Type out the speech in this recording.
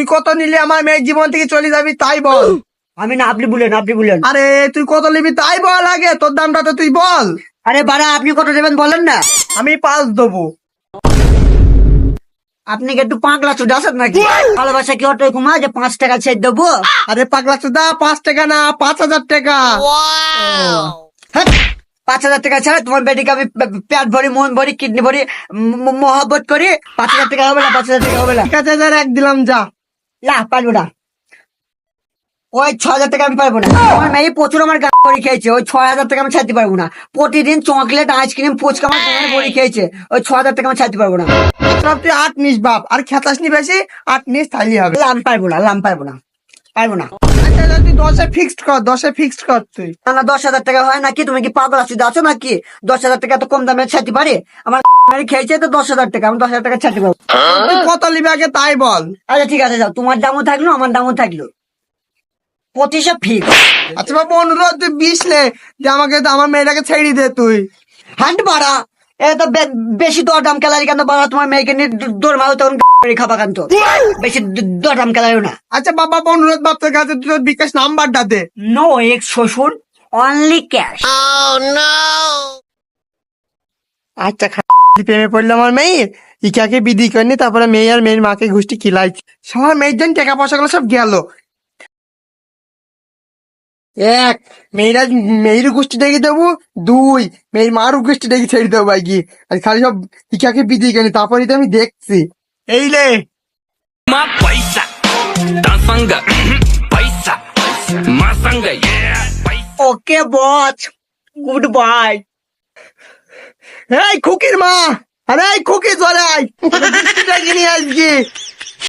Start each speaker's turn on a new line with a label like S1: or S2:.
S1: তুই কত নিলে আমার মেয়ের জীবন থেকে চলে যাবি তাই বল।
S2: আমি না, আপনি বলেন, আপনি বলেন।
S1: আরে তুই কত নিবি তাই বল, আগে তোর দামটা তো তুই বল।
S2: আরে বাড়া, আপনি কত দেবেন বলেন না।
S1: আমি 5 দেবো।
S2: আপনি কি একটু পাগলা চুদ আছেন নাকি? ভালোবাসা কি অটো ঘুমা যে 5 টাকা ছেড়ে দেবো?
S1: আরে পাগলা চোদা, 5 টাকা না 5,000 টাকা।
S2: হ্যাঁ, 5,000 টাকা ছাড়া তোমার বেটিকে আমি পেট ভরি, মন ভরি, কিডনি ভরি, মহব্বত করি। 5,000 টাকা হবে না, 5,000 টাকা হবে না।
S1: ঠিক আছে, এক দিলাম, যা।
S2: না, পারবো না। ওই 6,000 টাকা আমি পারবো না। আমার মেয়ে প্রচুর আমার গান ভরি খেয়েছে, ওই 6,000 টাকা আমি ছাড়তে পারবো না। প্রতিদিন চকলেট, আইসক্রিম, ফুচকা আমার গান ভরি খেয়েছে, ওই 6,000 টাকা আমি ছাড়তে পারবো না।
S1: সব তুই 8 নিস বাপ, আর খেতাস নি বেশি, 8 নিস তাইলে হবে।
S2: লাম পারবো না, লাম পারবো না, পারবো না।
S1: আচ্ছা তুই 10-এ ফিক্সড কর, 10-এ ফিক্সড কর তুই।
S2: না, 10,000 টাকা হয় নাকি? তুমি কি পাগল আছো নাকি? 10,000 টাকা তো কম দামে ছাড়তে পারে? আমার খেয়েছে তো 10,000 টাকা, আমি 10,000 টাকা ছাড়তে পারবো।
S1: তুই কত নিবি আগে তাই বল।
S2: আচ্ছা ঠিক আছে, যাও, তোমার দামও থাকলো, আমার দামও থাকলো, 25 ফিক্স।
S1: আচ্ছা বাবা, অনুরোধ তুই 20 নে, যে আমাকে আমার মেয়েটাকে ছেড়ে দে তুই।
S2: হান্ড বাড়া, এ তো বেশি দরদাম খেলারি কেন বাড়া? তোমার মেয়েকে নিয়ে দৌড় মারো তখন খাবা কেন? তো বেশি দরদাম খেলারিও না।
S1: আচ্ছা বাবা, অনুরোধ বাপ তোর কাছে, তুই তোর বিকাশ নাম্বারটা দে।
S2: নো এক্স শ্বশুর, অনলি ক্যাশ।
S1: আচ্ছা প্রেমে পড়লো আমার মেয়ের, ইকাকে বিধি করেনি, তারপরে মেয়ে আর মেয়ের মাকে ঘুষটি খিলাইছে, সবার মেয়ের জন্য টাকা পয়সা গুলো সব গেল। এক, মেয়েরা মেয়ের গোষ্ঠী ডেকে দেবো। 2, মেয়ের মার গোষ্ঠী ডেকে ছেড়ে দেবো ভাই গিয়ে, আর খালি সব ইকাকে বিধি করেনি, তারপরে তো আমি দেখছি। এই লে
S3: Ma paisa, dansanga, paisa, masanga, yeah, paisa.
S2: ওকে বস, গুড বাই।
S1: এই খুকির মা, আরে এই খুকি চলে আয়, বৃষ্টিটা কিনে আজকে।